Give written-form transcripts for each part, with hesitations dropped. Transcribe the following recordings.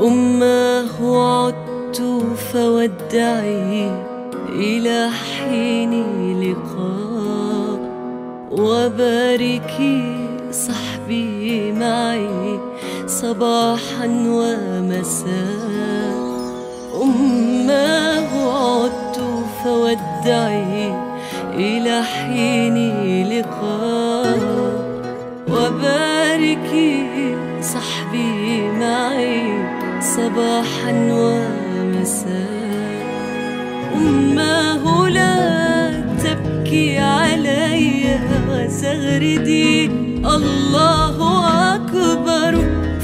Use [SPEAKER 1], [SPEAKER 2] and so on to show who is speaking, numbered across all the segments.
[SPEAKER 1] أماه عدت فودعي إلى حين لقاء، وباركي صحبي معي صباحا ومساء. أماه عدت فودعي إلى حين لقاء، وباركي صحبي معي صباحا ومساء. أماه لا تبكي علي وزغردي، الله أكبر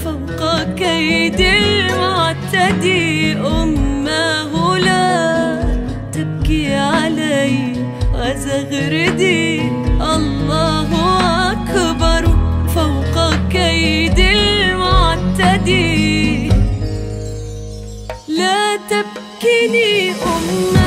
[SPEAKER 1] فوق كيد المعتدي. أماه لا تبكي علي وزغردي، الله أكبر فوق كيد المعتدي. لا تبكني أماه